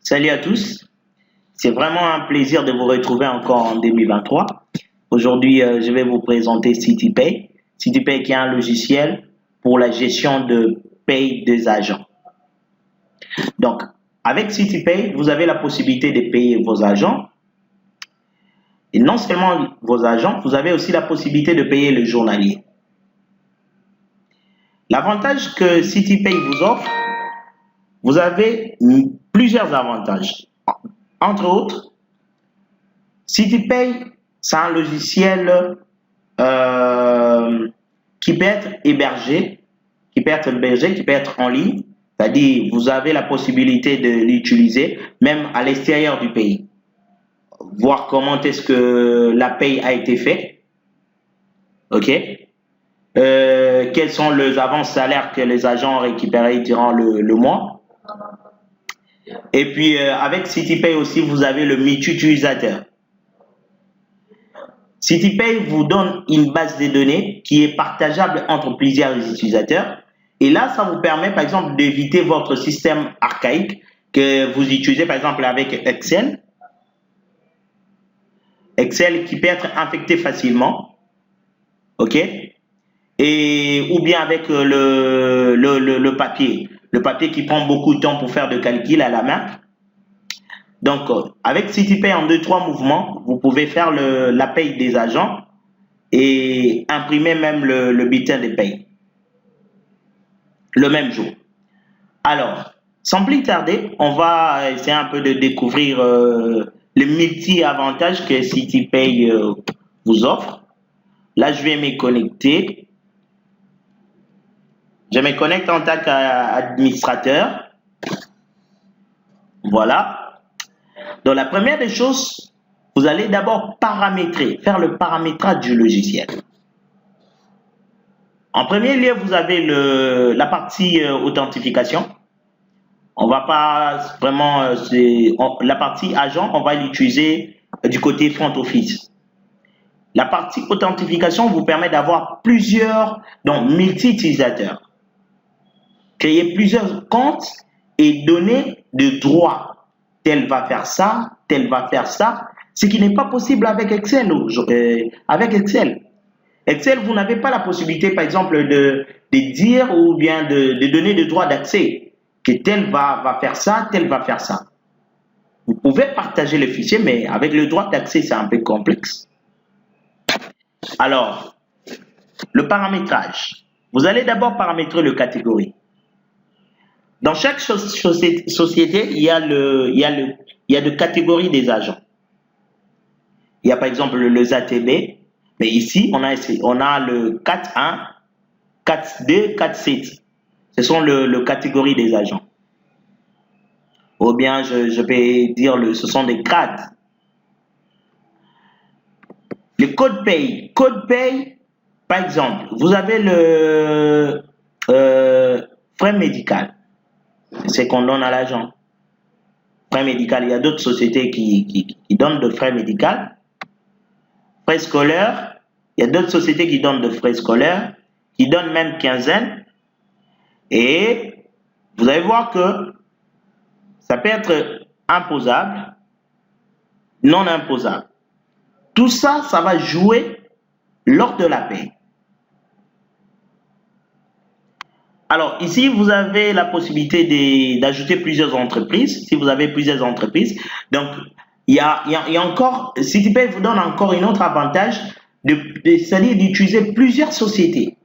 Salut à tous. C'est vraiment un plaisir de vous retrouver encore en 2023. Aujourd'hui, je vais vous présenter CityPay. CityPay qui est un logiciel pour la gestion de paye des agents. Donc, avec CityPay, vous avez la possibilité de payer vos agents. Et non seulement vos agents, vous avez aussi la possibilité de payer le journalier. L'avantage que CityPay vous offre, vous avez plusieurs avantages. Entre autres, CityPay, c'est un logiciel qui peut être hébergé, qui peut être en ligne. C'est-à-dire, vous avez la possibilité de l'utiliser même à l'extérieur du pays. Voir comment est-ce que la paye a été faite. OK? Quels sont les avances salaires que les agents ont récupérés durant le mois. Et puis, avec CityPay aussi, vous avez le multi-utilisateur. CityPay vous donne une base de données qui est partageable entre plusieurs utilisateurs. Et là, ça vous permet, par exemple, d'éviter votre système archaïque que vous utilisez, par exemple, avec Excel. Excel qui peut être infecté facilement. OK? Et, ou bien avec le papier. Le papier qui prend beaucoup de temps pour faire de calculs à la main. Donc, avec CityPay en 2-3 mouvements, vous pouvez faire la paye des agents et imprimer même le bulletin de paye le même jour. Alors, sans plus tarder, on va essayer un peu de découvrir les multi-avantages que CityPay vous offre. Là, je vais me connecter. Je me connecte en tant qu'administrateur. Voilà. Donc, la première des choses, vous allez d'abord faire le paramétrage du logiciel. En premier lieu, vous avez la partie authentification. On va pas vraiment, la partie agent, on va l'utiliser du côté front office. La partie authentification vous permet d'avoir donc multi-utilisateurs. Créer plusieurs comptes et donner de droits. Tel va faire ça, tel va faire ça. Ce qui n'est pas possible avec Excel. Excel, vous n'avez pas la possibilité, par exemple, de dire ou bien de donner de droits d'accès. Que tel va faire ça, tel va faire ça. Vous pouvez partager le fichier, mais avec le droit d'accès, c'est un peu complexe. Alors, le paramétrage. Vous allez d'abord paramétrer le catégorie. Dans chaque société, il y a de catégories des agents. Il y a par exemple le ZATB, mais ici, on a le 4.1, 4.2, 4.7. Ce sont le catégorie des agents. Ou bien, je vais dire, ce sont des grades. Le code paye. Code paye, par exemple, vous avez le frais médical. C'est ce qu'on donne à l'agent. Frais médical, il y a d'autres sociétés qui donnent de frais médicaux. Frais scolaires, il y a d'autres sociétés qui donnent de frais scolaires, qui donnent même quinzaine. Et vous allez voir que ça peut être imposable, non imposable. Tout ça, ça va jouer lors de la paie. Alors, ici, vous avez la possibilité d'ajouter plusieurs entreprises, si vous avez plusieurs entreprises. Donc, il y a encore, CityPay vous donne encore un autre avantage, c'est-à-dire d'utiliser plusieurs sociétés.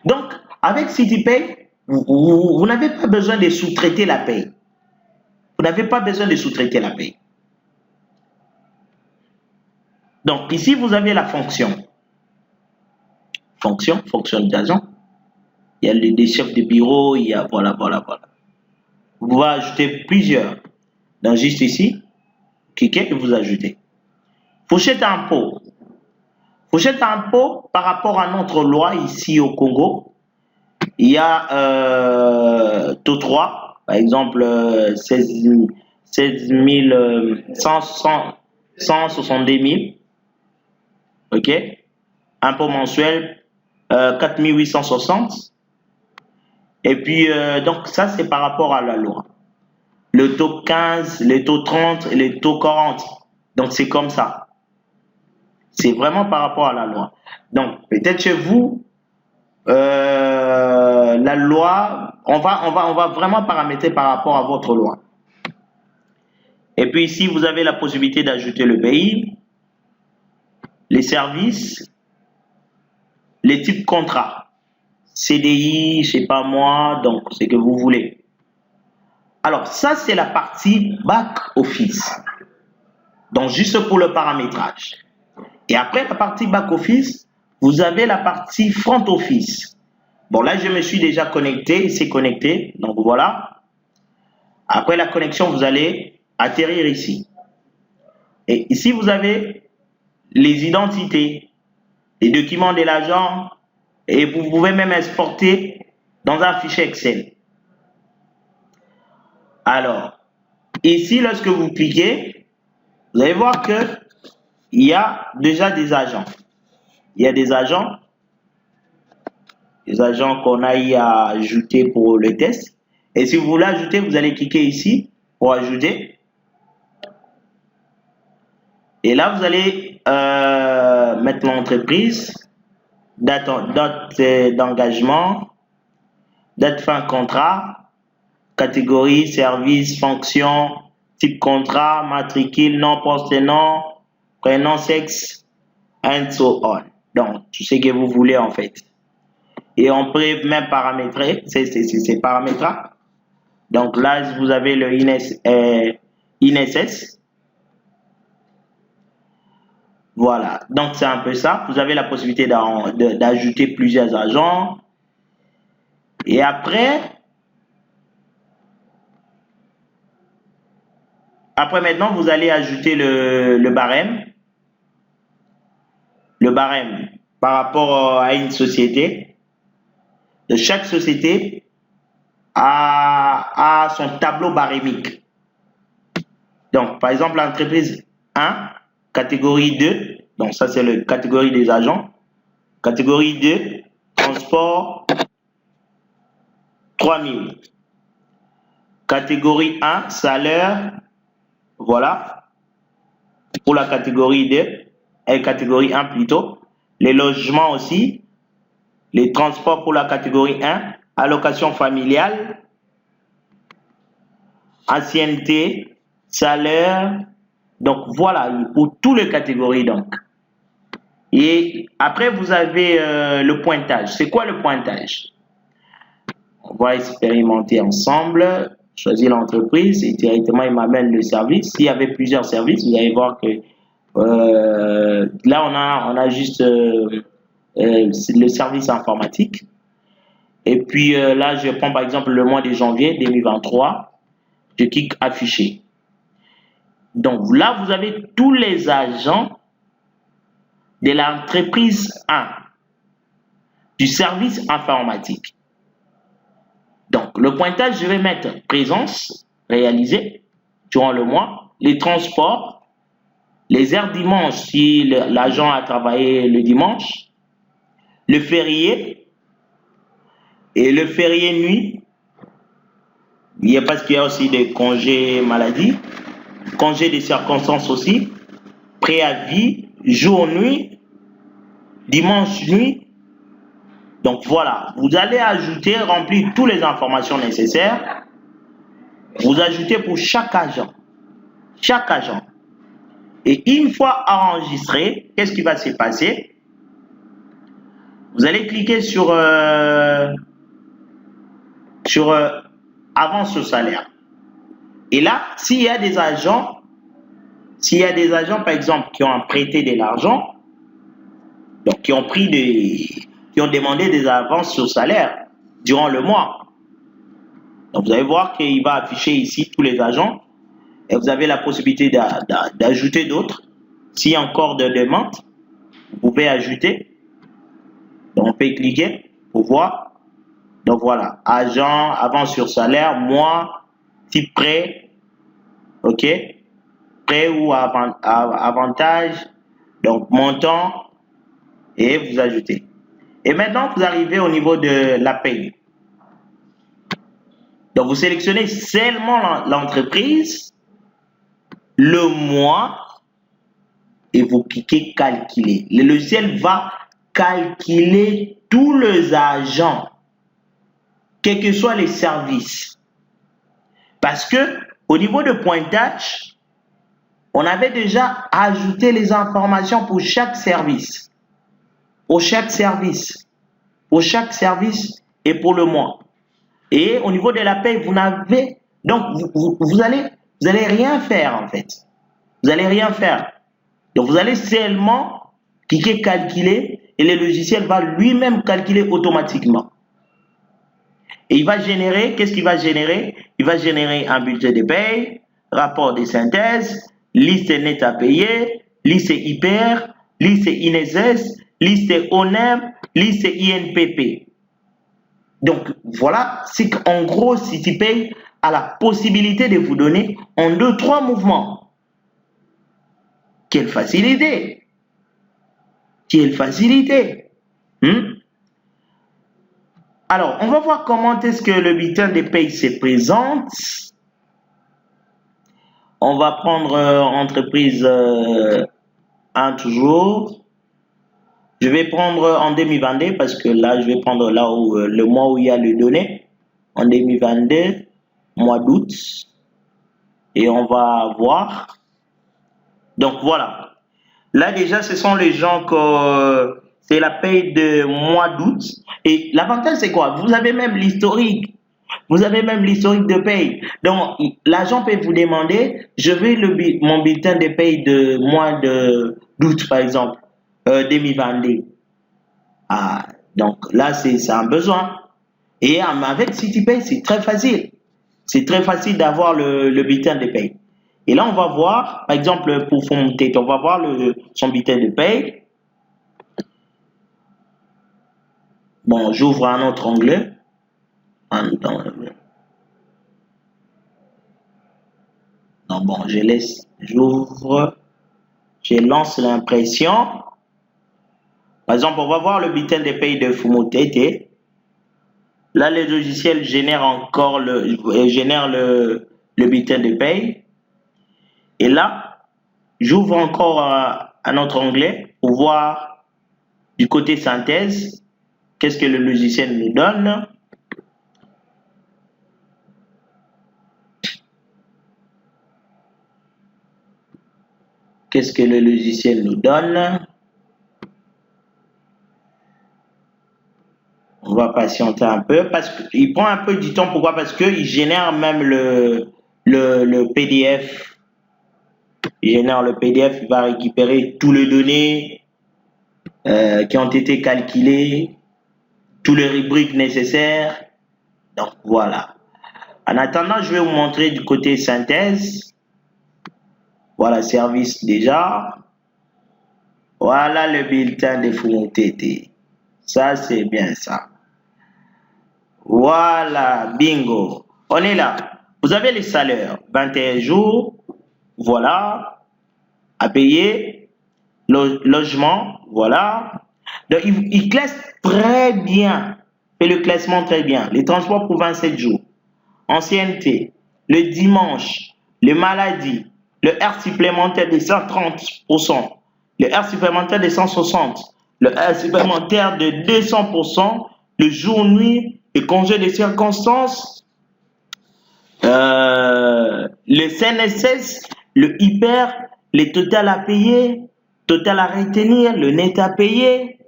Donc, avec CityPay, vous n'avez pas besoin de sous-traiter la paie. Donc, ici, vous avez la fonction d'agent. Il y a des chefs de bureau, il y a voilà. Vous pouvez ajouter plusieurs. Donc, juste ici, cliquez et vous ajoutez. Fourchette à impôt. Fourchette à impôt, par rapport à notre loi ici au Congo, il y a taux 3, par exemple 170 000. OK? Impôt mensuel 4 860. Et puis, donc ça, c'est par rapport à la loi. Le taux 15, le taux 30 et le taux 40. Donc, c'est comme ça. C'est vraiment par rapport à la loi. Donc, peut-être chez vous, la loi, on va vraiment paramétrer par rapport à votre loi. Et puis ici, vous avez la possibilité d'ajouter le pays, les services, les types contrats. CDI, je sais pas moi, donc c'est que vous voulez. Alors, ça, c'est la partie back office. Donc, juste pour le paramétrage. Et après la partie back office, vous avez la partie front office. Bon, là, je me suis déjà connecté, c'est connecté. Donc, voilà. Après la connexion, vous allez atterrir ici. Et ici, vous avez les identités, les documents de l'agent, et vous pouvez même exporter dans un fichier Excel. Alors, ici, lorsque vous cliquez, vous allez voir que il y a déjà des agents. Il y a des agents qu'on a eu à ajouter pour le test. Et si vous voulez ajouter, vous allez cliquer ici pour ajouter. Et là, vous allez mettre l'entreprise, date d'engagement, date fin contrat, catégorie, service, fonction, type contrat, matricule, nom, poste et nom, prénom, sexe, and so on. Donc, tout ce que vous voulez en fait. Et on peut même paramétrer, c'est paramétrable. Donc là, vous avez le INSS. Voilà, donc c'est un peu ça. Vous avez la possibilité d'ajouter plusieurs agents. Et après maintenant, vous allez ajouter le barème. Le barème par rapport à une société. De chaque société a son tableau barémique. Donc, par exemple, l'entreprise 1, catégorie 2, donc ça c'est la catégorie des agents. Catégorie 2, transport, 3000. Catégorie 1, salaire, voilà, pour la catégorie 2, et catégorie 1 plutôt. Les logements aussi, les transports pour la catégorie 1, allocation familiale, ancienneté, salaire, donc voilà, pour toutes les catégories donc. Et après, vous avez le pointage. C'est quoi le pointage? On va expérimenter ensemble. Choisir l'entreprise et directement, il m'amène le service. S'il y avait plusieurs services, vous allez voir que là, on a juste le service informatique. Et puis là, je prends par exemple le mois de janvier 2023. Je clique afficher. Donc là, vous avez tous les agents de l'entreprise 1 du service informatique. Donc, le pointage, je vais mettre présence réalisée durant le mois, les transports, les heures dimanche si l'agent a travaillé le dimanche, le férié et le férié nuit. Il y a parce qu'il y a aussi des congés maladie, congés de circonstances aussi, préavis, jour-nuit, dimanche-nuit. Donc voilà, vous allez ajouter, remplir toutes les informations nécessaires. Vous ajoutez pour chaque agent. Chaque agent. Et une fois enregistré, qu'est-ce qui va se passer? Vous allez cliquer sur avance au salaire. Et là, s'il y a des agents, par exemple, qui ont prêté de l'argent, donc qui ont demandé des avances sur salaire durant le mois. Donc vous allez voir qu'il va afficher ici tous les agents et vous avez la possibilité d'ajouter d'autres. S'il y a encore de demandes, vous pouvez ajouter. Donc on peut cliquer pour voir. Donc voilà, agent, avance sur salaire, mois, type prêt, ok, prêt ou avantage, donc montant, et vous ajoutez. Et maintenant, vous arrivez au niveau de la paye. Donc, vous sélectionnez seulement l'entreprise, le mois, et vous cliquez calculer. Le logiciel va calculer tous les agents, quels que soient les services. Parce que au niveau de pointage, on avait déjà ajouté les informations pour chaque service. Pour chaque service. Pour chaque service et pour le mois. Et au niveau de la paie, vous n'avez... Donc, vous allez rien faire en fait. Vous allez rien faire. Donc, vous allez seulement cliquer calculer et le logiciel va lui-même calculer automatiquement. Et il va générer, qu'est-ce qu'il va générer? Il va générer un bulletin de paie, rapport de synthèse, liste nette à payer, liste hyper, liste INSS, liste ONEM, liste INPP. Donc, voilà, c'est qu'en gros, CityPay a la possibilité de vous donner en 2-3 mouvements. Quelle facilité! Quelle facilité! Alors, on va voir comment est-ce que le bulletin de paie se présente. On va prendre entreprise 1 toujours. Je vais prendre en 2022 parce que là, je vais prendre là où le mois où il y a les données. En 2022, mois d'août. Et on va voir. Donc, voilà. Là, déjà, ce sont les gens que c'est la paye de mois d'août. Et l'avantage, c'est quoi? Vous avez même l'historique. Vous avez même l'historique de paye. Donc, l'agent peut vous demander, je veux mon bulletin de paye de mois d'août, par exemple, 2022. Ah, donc là, c'est un besoin. Et avec CityPay, c'est très facile. C'est très facile d'avoir le bulletin de paye. Et là, on va voir, par exemple, pour Fonmontet, on va voir son bulletin de paye. Bon, j'ouvre un autre onglet. Non, bon, j'ouvre, je lance l'impression. Par exemple, on va voir le bulletin de paye de Fonmontet. Là, le logiciel génère encore le bulletin de paye. Et là, j'ouvre encore un autre onglet pour voir du côté synthèse, qu'est-ce que le logiciel nous donne. Qu'est-ce que le logiciel nous donne? On va patienter un peu parce qu'il prend un peu du temps. Pourquoi? Parce qu'il génère même le PDF. Il génère le PDF, il va récupérer toutes les données qui ont été calculées, tous les rubriques nécessaires. Donc voilà. En attendant, je vais vous montrer du côté synthèse. Voilà, service déjà. Voilà le bulletin de Fonmontet. Ça, c'est bien ça. Voilà, bingo. On est là. Vous avez les salaires. 21 jours. Voilà. À payer. Logement. Voilà. Donc, il classe très bien. Fait le classement très bien. Les transports pour 27 jours. Ancienneté. Le dimanche. Les maladies. Le R supplémentaire de 130%. Le R supplémentaire de 160%. Le R supplémentaire de 200%. Le jour-nuit et congé de circonstances. Le CNSS. Le hyper. Les total à payer. Total à retenir. Le net à payer.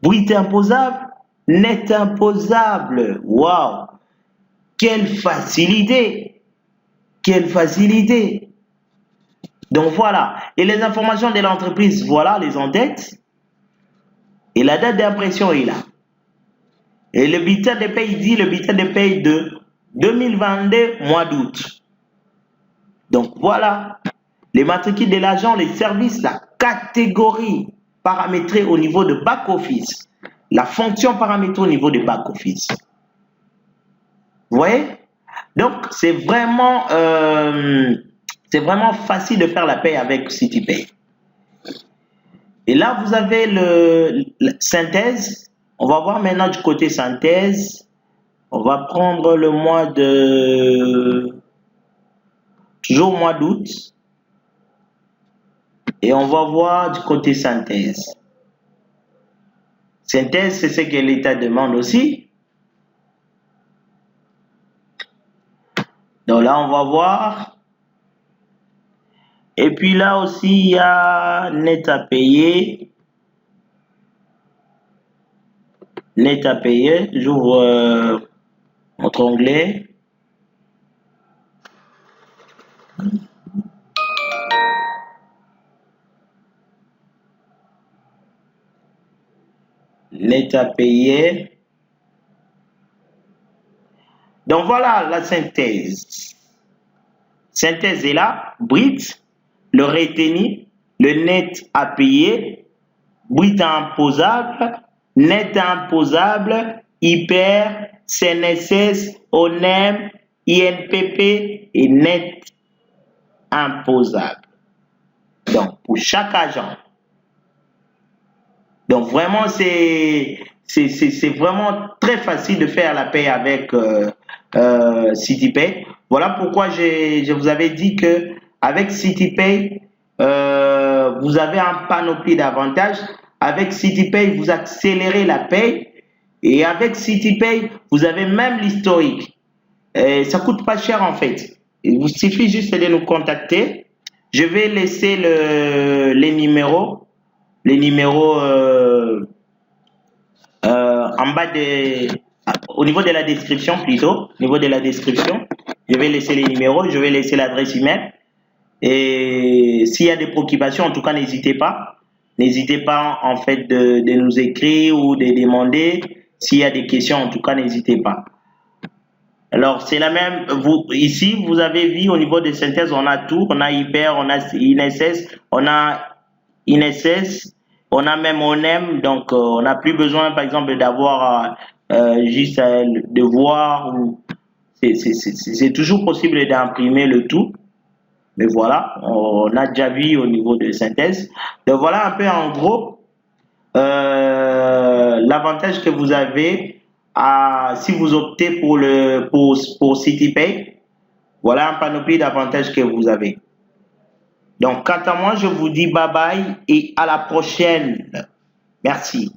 Brut imposable. Net imposable. Waouh! Quelle facilité! Quelle facilité! Donc voilà. Et les informations de l'entreprise, voilà les en-têtes. Et la date d'impression est là. Et le bulletin de paie dit le bulletin de paie de 2022, mois d'août. Donc voilà. Les matricules de l'agent, les services, la catégorie paramétrée au niveau de back-office. La fonction paramétrée au niveau de back-office. Vous voyez? Donc, c'est vraiment facile de faire la paie avec CityPay. Et là, vous avez la synthèse. On va voir maintenant du côté synthèse. On va prendre le mois de... toujours mois d'août. Et on va voir du côté synthèse. Synthèse, c'est ce que l'État demande aussi. Donc là, on va voir. Et puis là aussi, il y a net à payer. Net à payer. J'ouvre notre onglet. Net à payer. Donc voilà la synthèse. Synthèse est là. Brut, le retenu, le net à payer, brut imposable, net imposable, hyper, CNSS, ONEM, INPP et net imposable. Donc pour chaque agent. Donc vraiment c'est vraiment très facile de faire la paie avec CityPay. Voilà pourquoi je vous avais dit que avec CityPay vous avez un panoplie d'avantages. Avec CityPay vous accélérez la paie et avec CityPay vous avez même l'historique. Ça coûte pas cher en fait. Il vous suffit juste de nous contacter. Je vais laisser les numéros en bas au niveau de la description plutôt, au niveau de la description, je vais laisser les numéros, je vais laisser l'adresse email. Et s'il y a des préoccupations, en tout cas, n'hésitez pas en fait de nous écrire ou de demander. S'il y a des questions, en tout cas, n'hésitez pas. Alors, c'est la même, ici, vous avez vu au niveau de synthèse, on a tout, on a hyper, on a INSS, on a INSS, on a même ONEM, donc on n'a plus besoin, par exemple, d'avoir juste de voir, c'est toujours possible d'imprimer le tout, mais voilà, on a déjà vu au niveau de synthèse. Donc voilà un peu en gros l'avantage que vous avez si vous optez pour CityPay. Voilà un panoplie d'avantages que vous avez. Donc, quant à moi, je vous dis bye bye et à la prochaine. Merci.